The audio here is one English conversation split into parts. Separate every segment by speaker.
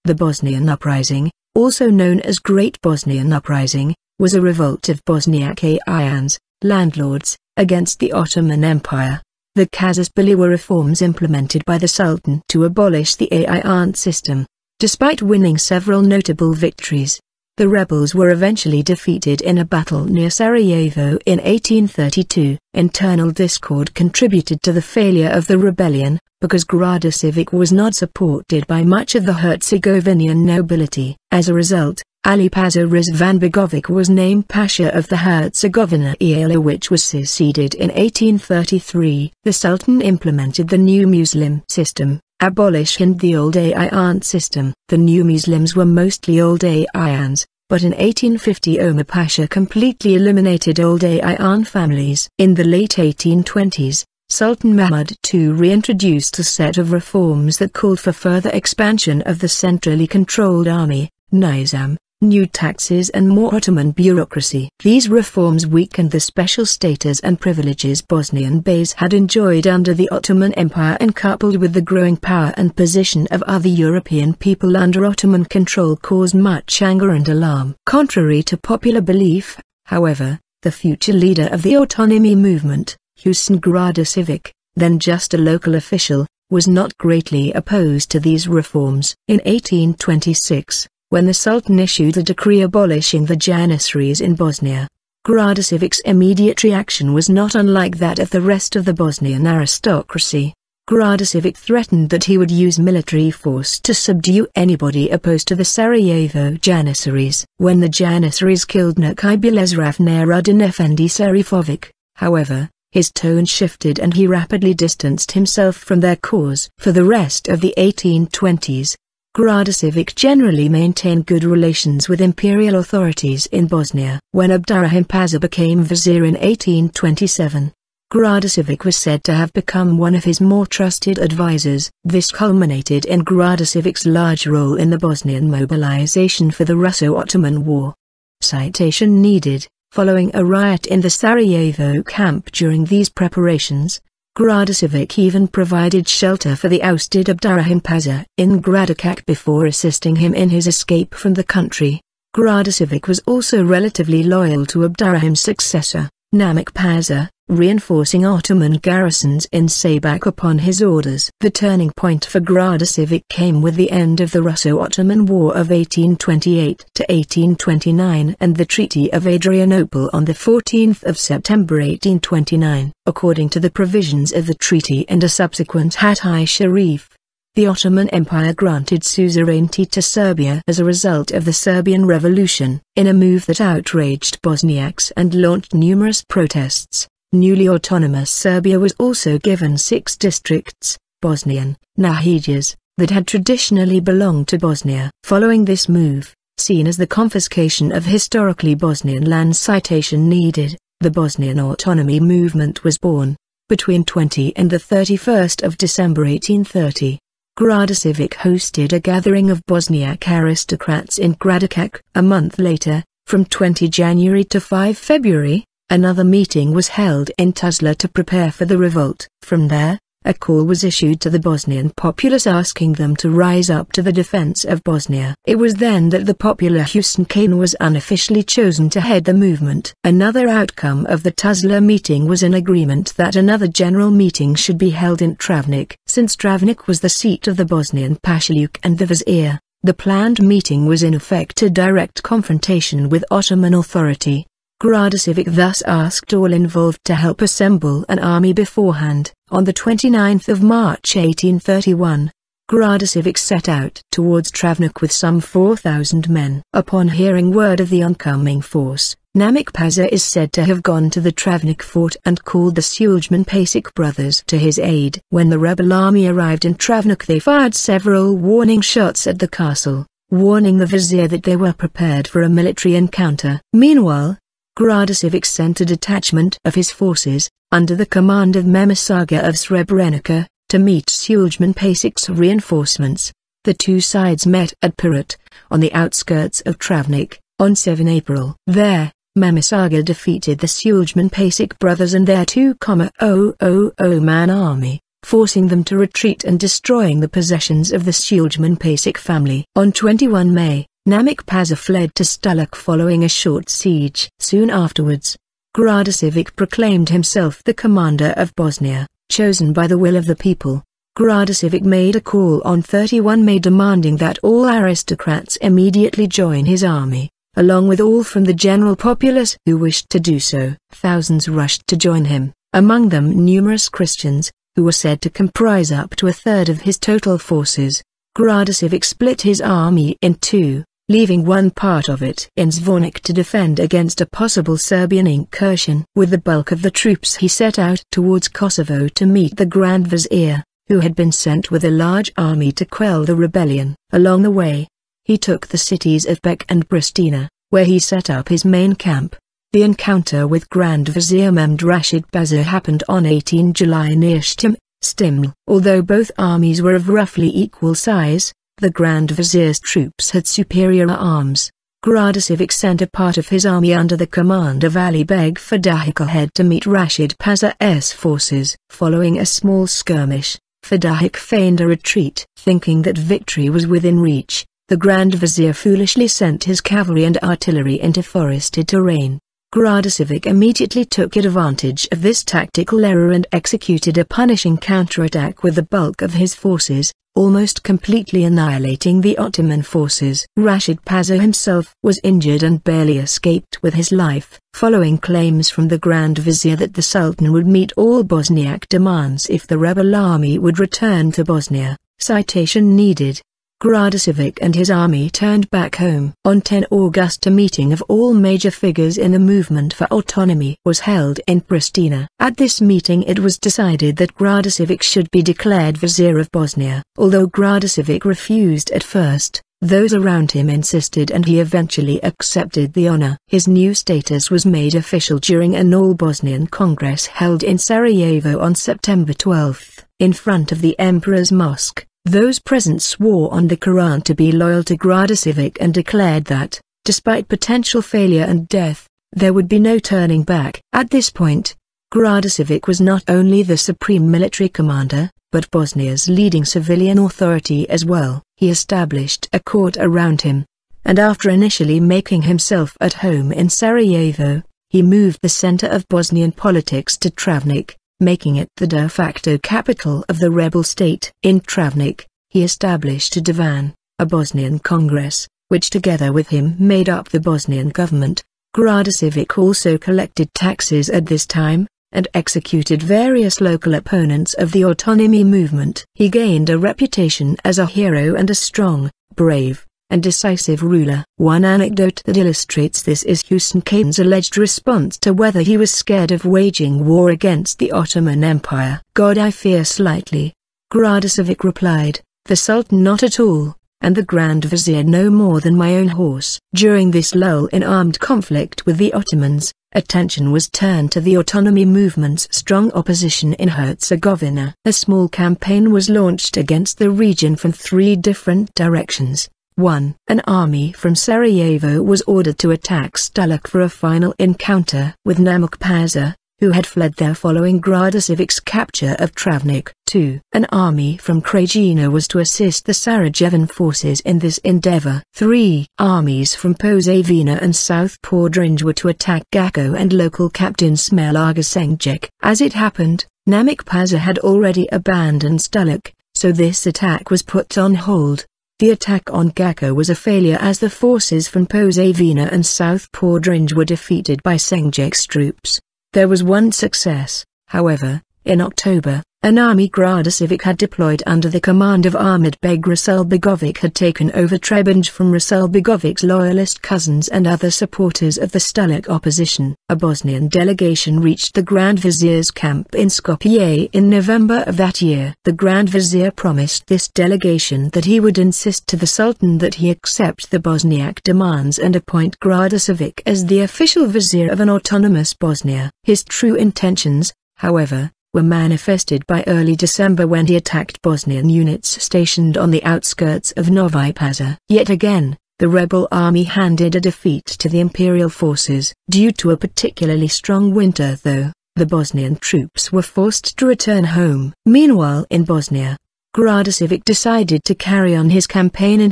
Speaker 1: The Bosnian Uprising, also known as Great Bosnian Uprising, was a revolt of Bosniak ayans, landlords, against the Ottoman Empire. The casus belli were reforms implemented by the Sultan to abolish the ayan system. Despite winning several notable victories, the rebels were eventually defeated in a battle near Sarajevo in 1832. Internal discord contributed to the failure of the rebellion, because Gradaščević was not supported by much of the Herzegovinian nobility. As a result, Ali-paša Rizvanbegović was named Pasha of the Herzegovina Eyalet, which was seceded in 1833. The Sultan implemented the new muselim system, abolish the old ayan system. The new muselims were mostly old ayans, but in 1850 Omer Pasha completely eliminated old ayan families. In the late 1820s, Sultan Mahmud II reintroduced a set of reforms that called for further expansion of the centrally controlled army, nizam, new taxes and more Ottoman bureaucracy. These reforms weakened the special status and privileges Bosnian beys had enjoyed under the Ottoman Empire, and coupled with the growing power and position of other European people under Ottoman control caused much anger and alarm. Contrary to popular belief, however, the future leader of the autonomy movement, Husein Gradaščević, then just a local official, was not greatly opposed to these reforms. In 1826, when the Sultan issued a decree abolishing the janissaries in Bosnia, Gradaščević's immediate reaction was not unlike that of the rest of the Bosnian aristocracy. Gradaščević threatened that he would use military force to subdue anybody opposed to the Sarajevo janissaries. When the janissaries killed Naqibilezraf Narudin Efendi Serifović, however, his tone shifted and he rapidly distanced himself from their cause. For the rest of the 1820s, Gradaščević generally maintained good relations with imperial authorities in Bosnia. When Abdurrahim Pasha became vizier in 1827, Gradaščević was said to have become one of his more trusted advisors. This culminated in Gradaščević's large role in the Bosnian mobilization for the Russo-Ottoman War. Citation needed. Following a riot in the Sarajevo camp during these preparations, Gradaščević even provided shelter for the ousted Abdurrahim Pasha in Gradačak before assisting him in his escape from the country. Gradaščević was also relatively loyal to Abdurrahim's successor, Namak Pasha, reinforcing Ottoman garrisons in Sabak upon his orders. The turning point for Gradaščević came with the end of the Russo-Ottoman War of 1828–1829 and the Treaty of Adrianople on 14 September 1829. According to the provisions of the treaty and a subsequent Hatay Sharif, the Ottoman Empire granted suzerainty to Serbia as a result of the Serbian Revolution. In a move that outraged Bosniaks and launched numerous protests, newly autonomous Serbia was also given 6 districts, Bosnian Nahidas, that had traditionally belonged to Bosnia. Following this move, seen as the confiscation of historically Bosnian land, citation needed, the Bosnian autonomy movement was born. Between 20 and 31 December 1830, Gradaščević hosted a gathering of Bosniak aristocrats in Gradačak. A month later, from 20 January to 5 February, another meeting was held in Tuzla to prepare for the revolt. From there, a call was issued to the Bosnian populace asking them to rise up to the defense of Bosnia. It was then that the popular Husein Khan was unofficially chosen to head the movement. Another outcome of the Tuzla meeting was an agreement that another general meeting should be held in Travnik. Since Travnik was the seat of the Bosnian Pashaluk and the vizier, the planned meeting was in effect a direct confrontation with Ottoman authority. Gradaščević thus asked all involved to help assemble an army beforehand. On 29 March 1831, Gradaščević set out towards Travnik with some 4,000 men. Upon hearing word of the oncoming force, Namak Pasha is said to have gone to the Travnik fort and called the Sulejman Pasha brothers to his aid. When the rebel army arrived in Travnik, they fired several warning shots at the castle, warning the vizier that they were prepared for a military encounter. Meanwhile, Gradaščević sent a detachment of his forces, under the command of Memisaga of Srebrenica, to meet Sulejman Pasha's reinforcements. The two sides met at Pirot, on the outskirts of Travnik, on 7 April. There, Memisaga defeated the Sulejman Pasha brothers and their 2,000-man army, forcing them to retreat and destroying the possessions of the Sultan Pasha family. On 21 May, Namak Pasha fled to Stulak following a short siege. Soon afterwards, Gradašević proclaimed himself the commander of Bosnia, chosen by the will of the people. Gradašević made a call on 31 May demanding that all aristocrats immediately join his army, along with all from the general populace who wished to do so. Thousands rushed to join him, among them numerous Christians, who were said to comprise up to a third of his total forces. Gradašević split his army in two, leaving one part of it in Zvornik to defend against a possible Serbian incursion. With the bulk of the troops he set out towards Kosovo to meet the Grand Vizier, who had been sent with a large army to quell the rebellion. Along the way, he took the cities of Bek and Pristina, where he set up his main camp. The encounter with Grand Vizier Mehmed Rashid Pasha happened on 18 July near Stiml. Although both armies were of roughly equal size, the Grand Vizier's troops had superior arms. Gradašević sent a part of his army under the command of Ali Beg Fadahik ahead to meet Rashid Pasha's forces. Following a small skirmish, Fadahik feigned a retreat. Thinking that victory was within reach, the Grand Vizier foolishly sent his cavalry and artillery into forested terrain. Gradašević immediately took advantage of this tactical error and executed a punishing counterattack with the bulk of his forces, almost completely annihilating the Ottoman forces. Rashid Pasha himself was injured and barely escaped with his life. Following claims from the Grand Vizier that the Sultan would meet all Bosniak demands if the rebel army would return to Bosnia, citation needed, Gradašević and his army turned back home. On 10 August a meeting of all major figures in the movement for autonomy was held in Pristina. At this meeting it was decided that Gradašević should be declared Vizier of Bosnia. Although Gradašević refused at first, those around him insisted and he eventually accepted the honor. His new status was made official during an all-Bosnian Congress held in Sarajevo on September 12. In front of the Emperor's Mosque, those present swore on the Quran to be loyal to Gradašević and declared that, despite potential failure and death, there would be no turning back. At this point, Gradašević was not only the supreme military commander, but Bosnia's leading civilian authority as well. He established a court around him, and after initially making himself at home in Sarajevo, he moved the center of Bosnian politics to Travnik, making it the de facto capital of the rebel state. In Travnik, he established a divan, a Bosnian Congress, which together with him made up the Bosnian government. Gradašević also collected taxes at this time, and executed various local opponents of the autonomy movement. He gained a reputation as a hero and a strong, brave, and decisive ruler. One anecdote that illustrates this is Husein Gradaščević's alleged response to whether he was scared of waging war against the Ottoman Empire. "God, I fear slightly," Gradašević replied, "the Sultan not at all, and the Grand Vizier no more than my own horse." During this lull in armed conflict with the Ottomans, attention was turned to the autonomy movement's strong opposition in Herzegovina. A small campaign was launched against the region from 3 different directions. 1. An army from Sarajevo was ordered to attack Stulak for a final encounter with Namak Pasha, who had fled there following Gradašević's capture of Travnik. 2. An army from Krajina was to assist the Sarajevan forces in this endeavor. 3. Armies from Posavina and South Podrinje were to attack Gacko and local captain Smelaga Sengjek. As it happened, Namak Pasha had already abandoned Stulak, so this attack was put on hold. The attack on Gacko was a failure as the forces from Posavina and South Podrinje were defeated by Sengjek's troops. There was one success, however. In October, an army Gradašević had deployed under the command of Ahmed Beg Rizvanbegović had taken over Trebinje from Rizvanbegović's loyalist cousins and other supporters of the Stulak opposition. A Bosnian delegation reached the Grand Vizier's camp in Skopje in November of that year. The Grand Vizier promised this delegation that he would insist to the Sultan that he accept the Bosniak demands and appoint Gradašević as the official vizier of an autonomous Bosnia. His true intentions, however, were manifested by early December when he attacked Bosnian units stationed on the outskirts of Novi Pazar. Yet again, the rebel army handed a defeat to the imperial forces. Due to a particularly strong winter though, the Bosnian troops were forced to return home. Meanwhile in Bosnia, Gradaščević decided to carry on his campaign in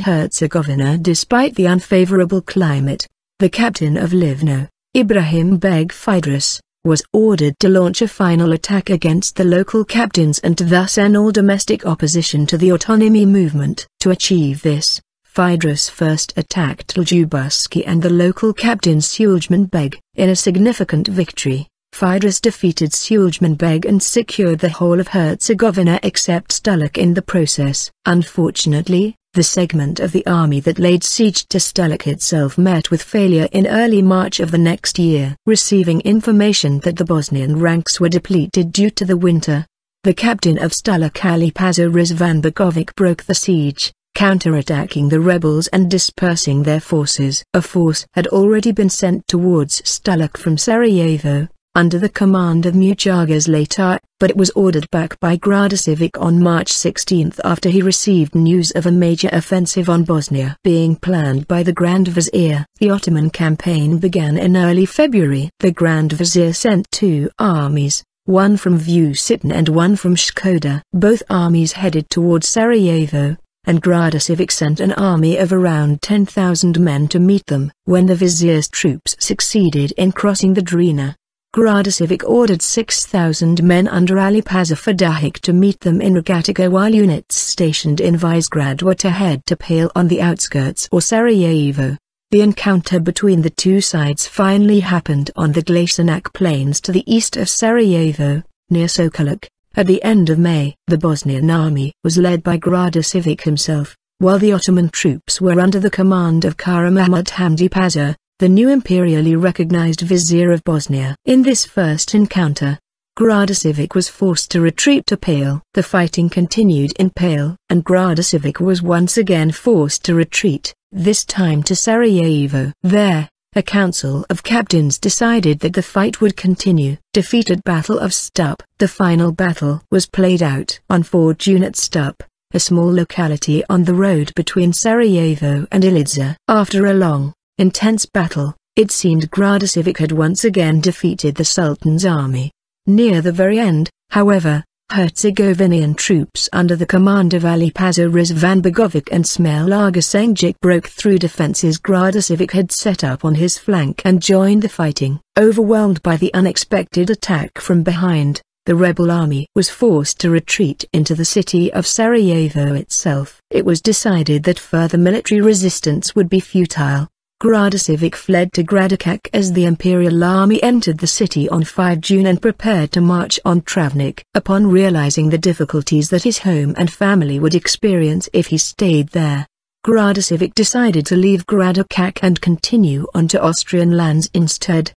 Speaker 1: Herzegovina despite the unfavorable climate. The captain of Livno, Ibrahim Beg Fidris, was ordered to launch a final attack against the local captains and to thus end all domestic opposition to the autonomy movement. To achieve this, Fidris first attacked Ljubuski and the local captain Sulejman Beg. In a significant victory, Fidris defeated Sulejman Beg and secured the whole of Herzegovina except Stulac in the process. Unfortunately, the segment of the army that laid siege to Stulac itself met with failure in early March of the next year. Receiving information that the Bosnian ranks were depleted due to the winter, the captain of Stulac Ali-paša Rizvanbegović broke the siege, counterattacking the rebels and dispersing their forces. A force had already been sent towards Stulac from Sarajevo, under the command of Mujargas Latar, but it was ordered back by Gradaščević on March 16 after he received news of a major offensive on Bosnia being planned by the Grand Vizier. The Ottoman campaign began in early February. The Grand Vizier sent two armies, one from Vučićin and one from Škoda. Both armies headed towards Sarajevo, and Gradaščević sent an army of around 10,000 men to meet them. When the Vizier's troops succeeded in crossing the Drina, Gradaščević ordered 6,000 men under Ali-paša Rizvanbegović to meet them in Ragatica while units stationed in Visegrad were to head to Pale on the outskirts or Sarajevo. The encounter between the two sides finally happened on the Glasenac plains to the east of Sarajevo, near Sokolac, at the end of May. The Bosnian army was led by Gradaščević himself, while the Ottoman troops were under the command of Kara Mahmud Hamdi Pasha, the new imperially recognized vizier of Bosnia. In this first encounter, Gradaščević was forced to retreat to Pale. The fighting continued in Pale, and Gradaščević was once again forced to retreat, this time to Sarajevo. There, a council of captains decided that the fight would continue. Defeat at Battle of Stup. The final battle was played out on 4 June at Stup, a small locality on the road between Sarajevo and Ilidza. After a long, intense battle, it seemed Gradaščević had once again defeated the Sultan's army. Near the very end, however, Herzegovinian troops under the command of Ali-paša Rizvanbegović and Smail Agasenjic broke through defenses Gradaščević had set up on his flank and joined the fighting. Overwhelmed by the unexpected attack from behind, the rebel army was forced to retreat into the city of Sarajevo itself. It was decided that further military resistance would be futile. Gradaščević fled to Gradičak as the imperial army entered the city on 5 June and prepared to march on Travnik. Upon realizing the difficulties that his home and family would experience if he stayed there, Gradaščević decided to leave Gradičak and continue on to Austrian lands instead.